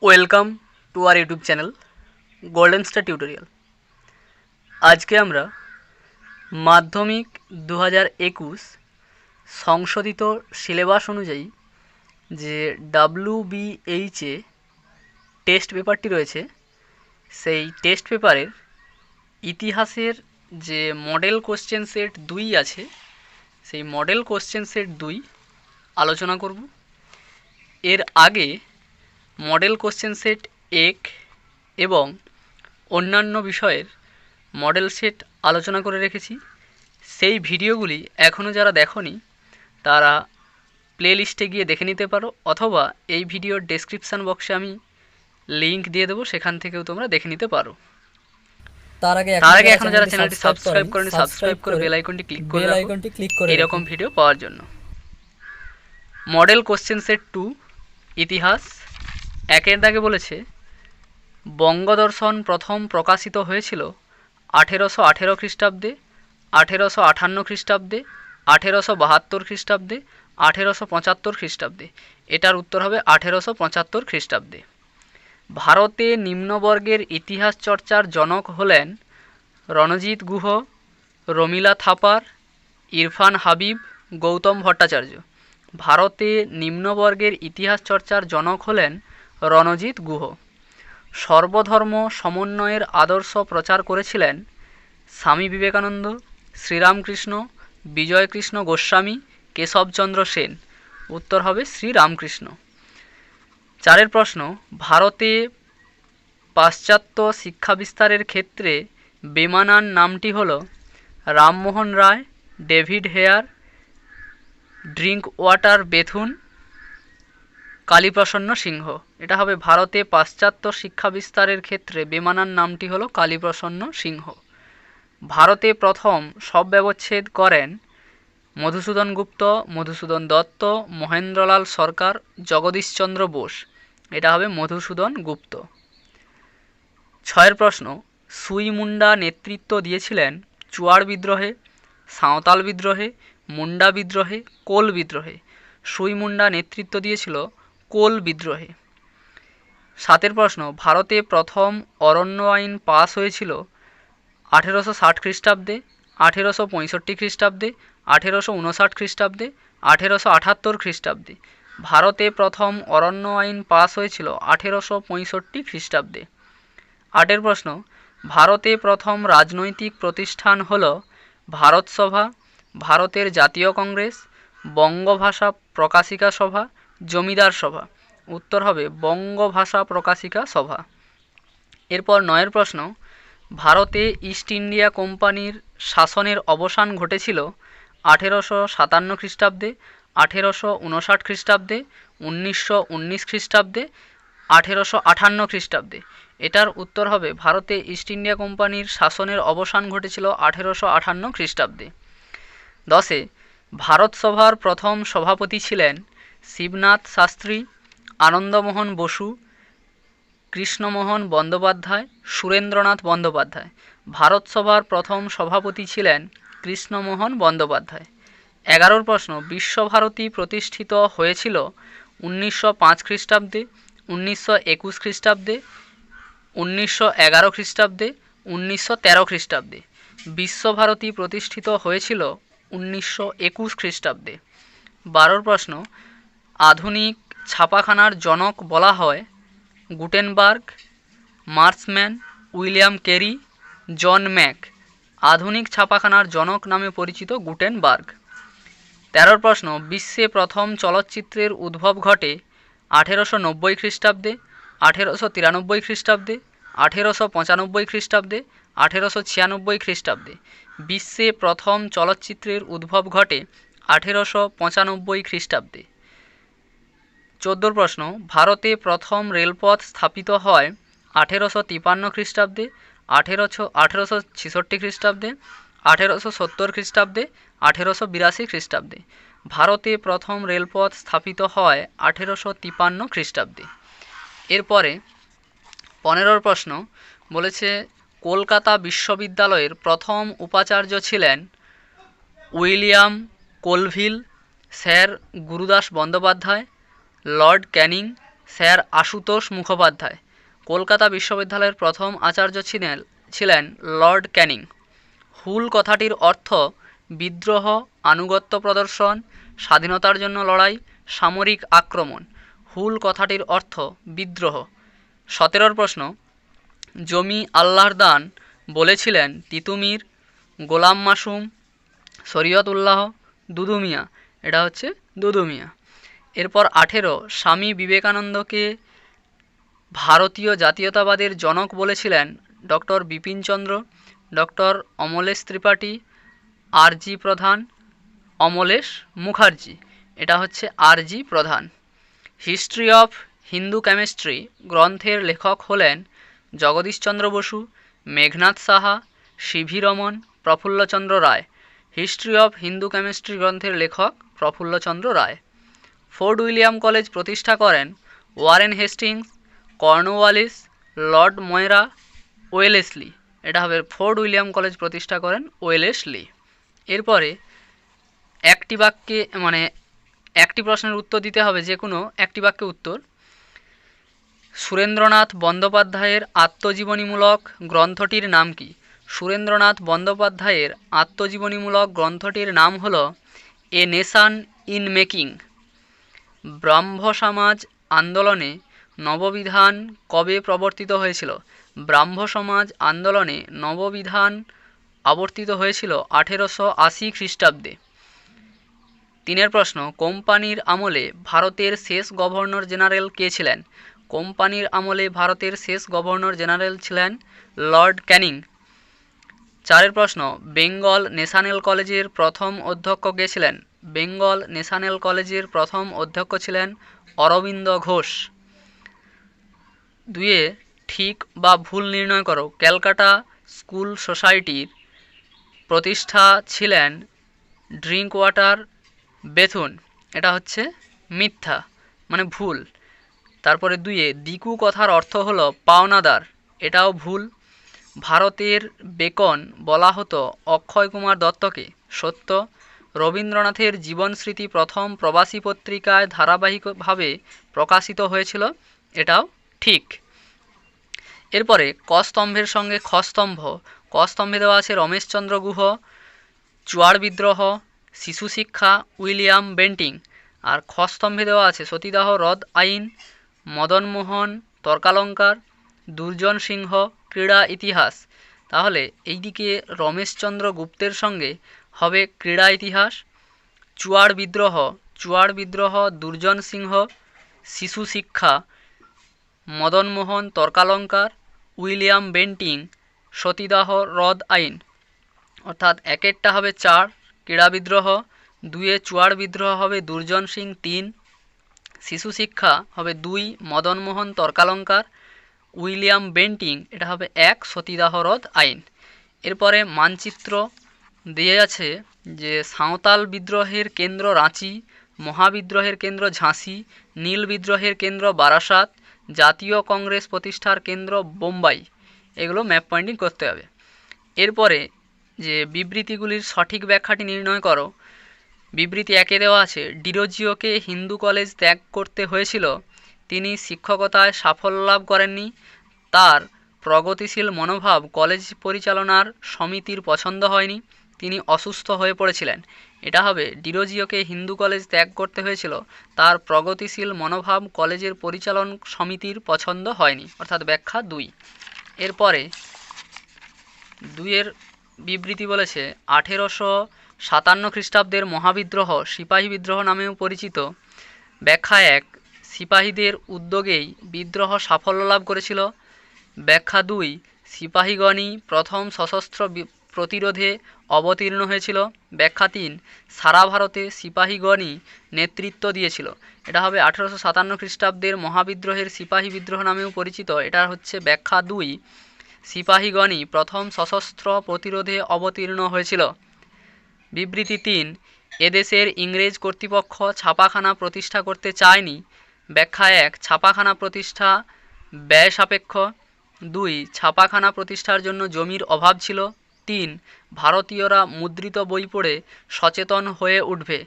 Welcome to our YouTube channel golden star tutorial. আজকে আমরা মাধ্যমিক 2021 সংশোধিত সিলেবাস অনুযায়ী যে WBH টেস্ট পেপারটি রয়েছে সেই টেস্ট পেপারের ইতিহাসের যে মডেল কোশ্চেন সেট 2 আছে সেই মডেল কোশ্চেন সেট 2 আলোচনা করব। এর আগে মডেল কোশ্চেন সেট 1 এবং অন্যান্য বিষয়ের মডেল সেট আলোচনা করে রেখেছি। সেই ভিডিওগুলি এখনও যারা দেখোনি তারা প্লেলিস্টে গিয়ে দেখে নিতে পারো, অথবা এই ভিডিওর ডেসক্রিপশান বক্সে আমি লিংক দিয়ে দেবো, সেখান থেকেও তোমরা দেখে নিতে পারো। তার আগে এখনও যারা চ্যানেলটি সাবস্ক্রাইব করেনি সাবস্ক্রাইব করে বেল আইকনটি ক্লিক করে এরকম ভিডিও পাওয়ার জন্য। মডেল কোশ্চেন সেট 2 ইতিহাস। একের দাগে বলেছে বঙ্গদর্শন প্রথম প্রকাশিত হয়েছিল 1818 খ্রিস্টাব্দে, 1858 খ্রিস্টাব্দে, 1872 খ্রিস্টাব্দে, 1875 খ্রিস্টাব্দে। এটার উত্তর হবে 1875 খ্রিস্টাব্দে। ভারতে নিম্নবর্গের ইতিহাস চর্চার জনক হলেন রণজিৎ গুহ, রমিলা থাপার, ইরফান হাবিব, গৌতম ভট্টাচার্য। ভারতে নিম্নবর্গের ইতিহাস চর্চার জনক হলেন রণজিৎ গুহ। সর্বধর্ম সমন্বয়ের আদর্শ প্রচার করেছিলেন স্বামী বিবেকানন্দ, শ্রীরামকৃষ্ণ, বিজয়কৃষ্ণ গোস্বামী, কেশবচন্দ্র সেন। উত্তর হবে শ্রীরামকৃষ্ণ। চারের প্রশ্ন, ভারতে পাশ্চাত্য শিক্ষা বিস্তারের ক্ষেত্রে বেমানান নামটি হল Rammohan Roy, David Hare, Drinkwater Bethune, Kaliprasanna Singha. এটা হবে ভারতে পাশ্চাত্য শিক্ষা বিস্তারের ক্ষেত্রে বেমানান নামটি হলো কালীপ্রসন্ন সিংহ। ভারতে প্রথম সব ব্যবচ্ছেদ করেন মধুসূদন গুপ্ত, মধুসূদন দত্ত, মহেন্দ্রলাল সরকার, জগদীশচন্দ্র বোস। এটা হবে মধুসূদন গুপ্ত। ছয়ের প্রশ্ন, সুই মুন্ডা নেতৃত্ব দিয়েছিলেন চুয়াড় বিদ্রোহে, সাঁওতাল বিদ্রোহে, মুন্ডা বিদ্রোহে, কোল বিদ্রোহে। সুই মুন্ডা নেতৃত্ব দিয়েছিল কোল বিদ্রোহে। সাতের প্রশ্ন, ভারতে প্রথম অরণ্য আইন পাস হয়েছিল 1860 খ্রিস্টাব্দে, 1865 খ্রিস্টাব্দে, 1859 খ্রিস্টাব্দে, 1878 খ্রিস্টাব্দে। ভারতে প্রথম অরণ্য আইন পাস হয়েছিল 1865 খ্রিস্টাব্দে। আটের প্রশ্ন, ভারতে প্রথম রাজনৈতিক প্রতিষ্ঠান হল ভারত সভা, ভারতের জাতীয় কংগ্রেস, বঙ্গভাষা প্রকাশিকা সভা, জমিদার সভা। উত্তর হবে বঙ্গভাষা প্রকাশিকা সভা। এরপর নয়ের প্রশ্ন, ভারতে ইস্ট ইন্ডিয়া কোম্পানির শাসনের অবসান ঘটেছিল 1857 খ্রিস্টাব্দে, 1859 খ্রিস্টাব্দে, 1919 খ্রিস্টাব্দে, 1858 খ্রিস্টাব্দে। এটার উত্তর হবে ভারতে ইস্ট ইন্ডিয়া কোম্পানির শাসনের অবসান ঘটেছিল 1858 খ্রিস্টাব্দে। 10, ভারত সভার প্রথম সভাপতি ছিলেন শিবনাথ শাস্ত্রী, আনন্দমোহন বসু, কৃষ্ণমোহন বন্দ্যোপাধ্যায়, সুরেন্দ্রনাথ বন্দ্যোপাধ্যায়। ভারত সভার প্রথম সভাপতি ছিলেন কৃষ্ণমোহন বন্দ্যোপাধ্যায়। 11 প্রশ্ন, বিশ্বভারতী প্রতিষ্ঠিত হয়েছিল 1905 খ্রিস্টাব্দে, 1921 খ্রিস্টাব্দে, 1911 খ্রিস্টাব্দে, 1913 খ্রিস্টাব্দে। বিশ্বভারতী প্রতিষ্ঠিত হয়েছিল 1921 খ্রিস্টাব্দে। 12 প্রশ্ন, আধুনিক ছাপাখানার জনক বলা হয় গুটেনবার্গ, মার্সম্যান, উইলিয়াম কেরি, জন ম্যাক। আধুনিক ছাপাখানার জনক নামে পরিচিত গুটেনবার্গ। 13 প্রশ্ন, বিশ্বে প্রথম চলচ্চিত্রের উদ্ভব ঘটে 1890 খ্রিস্টাব্দে, 1893 খ্রিস্টাব্দে, 1895 খ্রিস্টাব্দে, 1896 খ্রিস্টাব্দে। বিশ্বে প্রথম চলচ্চিত্রের উদ্ভব ঘটে 1895 খ্রিস্টাব্দে। 14 প্রশ্ন, ভারতে প্রথম রেলপথ স্থাপিত হয় 1853 খ্রিস্টাব্দে, 1866 খ্রিস্টাব্দে, 1870 খ্রিস্টাব্দে, 1882 খ্রিস্টাব্দে। ভারতে প্রথম রেলপথ স্থাপিত হয় 1853 খ্রিস্টাব্দে। এরপরে 15 প্রশ্ন বলেছে কলকাতা বিশ্ববিদ্যালয়ের প্রথম উপাচার্য ছিলেন William Colvile, sir Gurudas Bandyopadhyay, Lord Canning, sir Ashutosh Mukhopadhyay. Kolkata বিশ্ববিদ্যালয়ের প্রথম আচার্য ছিলেন লর্ড ক্যানিং। হুল কথাটির অর্থ বিদ্রোহ, আনুগত্য প্রদর্শন, স্বাধীনতার জন্য লড়াই, সামরিক আক্রমণ। হুল কথাটির অর্থ বিদ্রোহ। 17 প্রশ্ন, জমি আল্লাহর দান বলেছিলেন তিতুমির, গোলাম মাসুম, শরীয়ত উল্লাহ, দুদু মিয়া। এটা হচ্ছে দুদু মিয়া। এরপর 18, স্বামী বিবেকানন্দকে ভারতীয় জাতীয়তাবাদের জনক বলেছিলেন ডক্টর বিপিনচন্দ্র, ডক্টর অমলেশ ত্রিপাঠী, আর.জি. প্রধান, অমলেশ মুখার্জি। এটা হচ্ছে আর.জি. প্রধান। হিস্ট্রি অফ হিন্দু কেমিস্ট্রি গ্রন্থের লেখক হলেন Jagadish Chandra Bose, Meghnad Saha, C V Raman, Prafulla Chandra Ray. History of Hindu chemistry গ্রন্থের লেখক Prafulla Chandra Ray. Fort William College প্রতিষ্ঠা করেন Warren Hastings, Cornwallis, Lord Moira, Wellesley. এটা হবে ফোর্ট উইলিয়াম কলেজ প্রতিষ্ঠা করেন ওয়েলেসলি। এরপরে একটি বাক্যে একটি প্রশ্নের উত্তর দিতে হবে, যে কোনো একটি বাক্যে উত্তর। সুরেন্দ্রনাথ বন্দ্যোপাধ্যায়ের আত্মজীবনীমূলক গ্রন্থটির নাম কি? সুরেন্দ্রনাথ বন্দ্যোপাধ্যায়ের আত্মজীবনীমূলক গ্রন্থটির নাম হল এ নেশান ইন মেকিং। ব্রাহ্ম সমাজ আন্দোলনে নববিধান কবে প্রবর্তিত হয়েছিল? ব্রাহ্ম সমাজ আন্দোলনে নববিধান আবর্তিত হয়েছিল 1880 খ্রিস্টাব্দে। 3 প্রশ্ন, কোম্পানির আমলে ভারতের শেষ গভর্নর জেনারেল কে ছিলেন? কোম্পানির আমলে ভারতের শেষ গভর্নর জেনারেল ছিলেন লর্ড ক্যানিং। 4 প্রশ্ন, বেঙ্গল ন্যাশনাল কলেজের প্রথম অধ্যক্ষ কে ছিলেন? বেঙ্গল ন্যাশনাল কলেজের প্রথম অধ্যক্ষ ছিলেন অরবিন্দ ঘোষ। 2, ঠিক বা ভুল নির্ণয় করো। ক্যালকাটা স্কুল সোসাইটির প্রতিষ্ঠা ছিলেন ড্রিঙ্ক ওয়াটার বেথুন। এটা হচ্ছে মিথ্যা, ভুল। তারপরে 2, দিকু কথার অর্থ হলো পাওনাদার। এটাও ভুল। ভারতের বেকন বলা হতো অক্ষয় কুমার দত্তকে। সত্য। রবীন্দ্রনাথের জীবনস্মৃতি প্রথম প্রবাসী পত্রিকায় ধারাবাহিকভাবে প্রকাশিত হয়েছিল। এটাও ঠিক। এরপরে ক স্তম্ভের সঙ্গে খ স্তম্ভ। ক স্তম্ভে দেওয়া আছে রমেশচন্দ্র গুহ, চুয়াড় বিদ্রোহ, শিশু শিক্ষা, উইলিয়াম বেন্টিং। আর খ স্তম্ভে দেওয়া আছে সতীদাহ রদ আইন, মদনমোহন তর্কালঙ্কার, দুর্জন সিংহ ক্রীড়া ইতিহাস। তাহলে এইদিকে রমেশচন্দ্র গুপ্তের সঙ্গে হবে ক্রীড়া ইতিহাস। চুয়াড় বিদ্রোহ দুর্জন সিংহ, শিশু শিক্ষা মদনমোহন তর্কালঙ্কার, উইলিয়াম বেন্টিং সতীদাহ রদ আইন। অর্থাৎ একেরটা হবে 4 ক্রীড়া বিদ্রোহ, 2 চুয়াড় বিদ্রোহ হবে দুর্জন সিং 3, শিশু শিক্ষা হবে 2 মদনমোহন তর্কালঙ্কার, উইলিয়াম বেন্টিং এটা হবে 1 সতীদাহ রদ আইন। এরপরে মানচিত্র দিয়ে আছে যে সাঁওতাল বিদ্রোহের কেন্দ্র রাঁচি, মহাবিদ্রোহের কেন্দ্র ঝাঁসি, নীল বিদ্রোহের কেন্দ্র বারাসাত, জাতীয় কংগ্রেস প্রতিষ্ঠার কেন্দ্র বোম্বাই। এগুলো ম্যাপ পয়েন্টিং করতে হবে। এরপরে যে বিবৃতিগুলির সঠিক ব্যাখ্যাটি নির্ণয় করো। বিবৃতি 1 দেওয়া আছে ডিরোজিওকে হিন্দু কলেজ ত্যাগ করতে হয়েছিল। তিনি শিক্ষকতায় সাফল্য লাভ করেননি। তার প্রগতিশীল মনোভাব কলেজ পরিচালনার সমিতির পছন্দ হয়নি। তিনি অসুস্থ হয়ে পড়েছিলেন। এটা হবে ডিরোজিওকে হিন্দু কলেজ ত্যাগ করতে হয়েছিল, তার প্রগতিশীল মনোভাব কলেজের পরিচালন সমিতির পছন্দ হয়নি। অর্থাৎ ব্যাখ্যা 2। এরপরে 2 বিবৃতি বলেছে 1857 খ্রিস্টাব্দের মহাবিদ্রোহ সিপাহী বিদ্রোহ নামেও পরিচিত। ব্যাখ্যা 1, সিপাহীদের উদ্যোগেই বিদ্রোহ সাফল্য লাভ করেছিল। ব্যাখ্যা 2, সিপাহীগণই প্রথম সশস্ত্র প্রতিরোধে অবতীর্ণ হয়েছিল। ব্যাখ্যা 3, সারা ভারতে সিপাহীগণই নেতৃত্ব দিয়েছিল। এটা হবে 1857 খ্রিস্টাব্দের মহাবিদ্রোহের সিপাহী বিদ্রোহ নামেও পরিচিত। এটা হচ্ছে ব্যাখ্যা 2, সিপাহীগণই প্রথম সশস্ত্র প্রতিরোধে অবতীর্ণ হয়েছিল। বিবৃতি 3, এদেশের ইংরেজ কর্তৃপক্ষ ছাপাখানা প্রতিষ্ঠা করতে চায়নি। ব্যাখ্যা 1, ছাপাখানা প্রতিষ্ঠা ব্যয় সাপেক্ষ। 2, ছাপাখানা প্রতিষ্ঠার জন্য জমির অভাব ছিল। 3, ভারতীয়রা মুদ্রিত বই পড়ে সচেতন হয়ে উঠবে।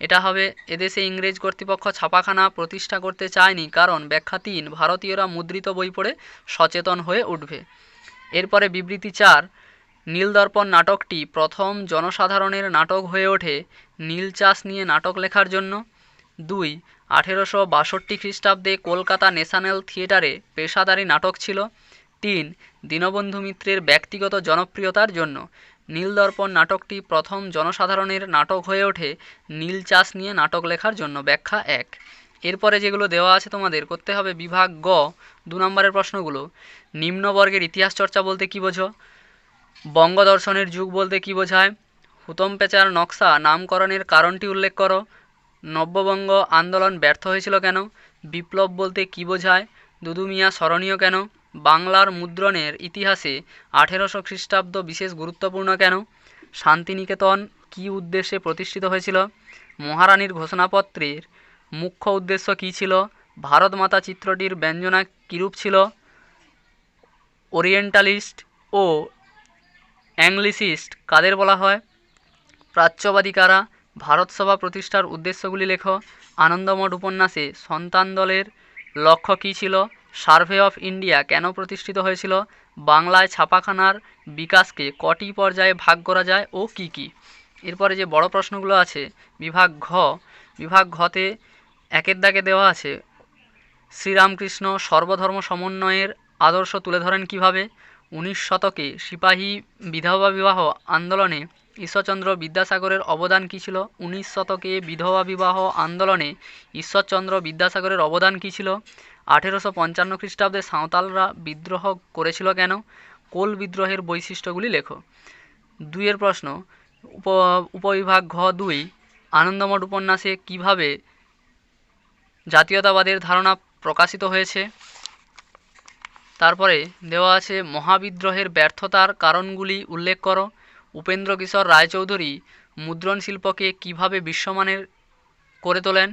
এটা হবে এদেশে ইংরেজ কর্তৃপক্ষ ছাপাখানা প্রতিষ্ঠা করতে চায়নি, কারণ ব্যাখ্যা ৩ ভারতীয়রা মুদ্রিত বই পড়ে সচেতন হয়ে উঠবে। এরপরে বিবৃতি ৪ নীলদর্পণ নাটকটি প্রথম জনসাধারণের নাটক হয়ে ওঠে নীল চাষ নিয়ে নাটক লেখার জন্য। ২ 1862 খ্রিস্টাব্দে কলকাতা ন্যাশনাল থিয়েটারে পেশাদারি নাটক ছিল। ৩ দীনবন্ধু মিত্রের ব্যক্তিগত জনপ্রিয়তার জন্য। নীলদর্পণ নাটকটি প্রথম জনসাধারণের নাটক হয়ে ওঠে নীল চাষ নিয়ে নাটক লেখার জন্য। ব্যাখ্যা ১। এরপরে যেগুলো দেওয়া আছে তোমাদের করতে হবে বিভাগ গ ২ নম্বরের প্রশ্নগুলো। নিম্নবর্গের ইতিহাস চর্চা বলতে কী বোঝো? বঙ্গদর্শনের যুগ বলতে কী বোঝায়? হুতম প্যাঁচার নকশা নামকরণের কারণটি উল্লেখ করো। নব্যবঙ্গ আন্দোলন ব্যর্থ হয়েছিল কেন? বিপ্লব বলতে কী বোঝায়? দুদু মিয়া স্মরণীয় কেন? বাংলার মুদ্রণের ইতিহাসে 1800 খ্রিস্টাব্দ বিশেষ গুরুত্বপূর্ণ কেন? শান্তিনিকেতন কী উদ্দেশ্যে প্রতিষ্ঠিত হয়েছিল? মহারানীর ঘোষণাপত্রের মুখ্য উদ্দেশ্য কী ছিল? ভারত মাতা চিত্রটির ব্যঞ্জনা কীরূপ ছিল? ওরিয়েন্টালিস্ট ও অ্যাংলিসিস্ট কাদের বলা হয়? প্রাচ্যবাদী কারা? ভারতসভা প্রতিষ্ঠার উদ্দেশ্যগুলি লেখো। আনন্দমঠ উপন্যাসে সন্তান দলের লক্ষ্য কী ছিল? সার্ভে অফ ইন্ডিয়া কেন প্রতিষ্ঠিত হয়েছিল? বাংলায় ছাপাখানার বিকাশকে কটি পর্যায়ে ভাগ করা যায় ও কি কি? এরপরে যে বড় প্রশ্নগুলো আছে বিভাগ ঘতে একের দাগে দেওয়া আছে শ্রীরামকৃষ্ণ সর্বধর্ম সমন্বয়ের আদর্শ তুলে ধরেন কীভাবে? 19 শতকে সিপাহী বিধবা বিবাহ আন্দোলনে ঈশ্বরচন্দ্র বিদ্যাসাগরের অবদান কী ছিল? 19 শতকে বিধবা বিবাহ আন্দোলনে ঈশ্বরচন্দ্র বিদ্যাসাগরের অবদান কী ছিল? 1855 খ্রিস্টাব্দে সাঁওতালরা বিদ্রোহ করেছিল কেন? কোল বিদ্রোহের বৈশিষ্ট্যগুলি লেখো। 2 প্রশ্ন উপবিভাগ ঘ 2 আনন্দমঠ উপন্যাসে কিভাবে জাতীয়তাবাদের ধারণা প্রকাশিত হয়েছে? তারপরে দেওয়া আছে মহাবিদ্রোহের ব্যর্থতার কারণগুলি উল্লেখ করো। উপেন্দ্র কিশোর রায়চৌধুরী মুদ্রণ শিল্পকে কিভাবে বিশ্বমানের করে তোলেন?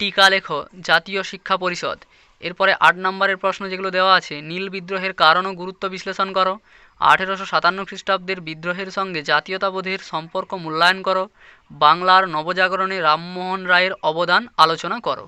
টিকা লেখো জাতীয় শিক্ষা পরিষদ। এরপরে 8 নম্বরের প্রশ্ন যেগুলো দেওয়া আছে নীল বিদ্রোহের কারণ ও গুরুত্ব বিশ্লেষণ করো। 1857 খ্রিস্টাব্দের বিদ্রোহের সঙ্গে জাতীয়তাবোধের সম্পর্ক মূল্যায়ন করো। বাংলার নবজাগরণে রামমোহন রায়ের অবদান আলোচনা করো।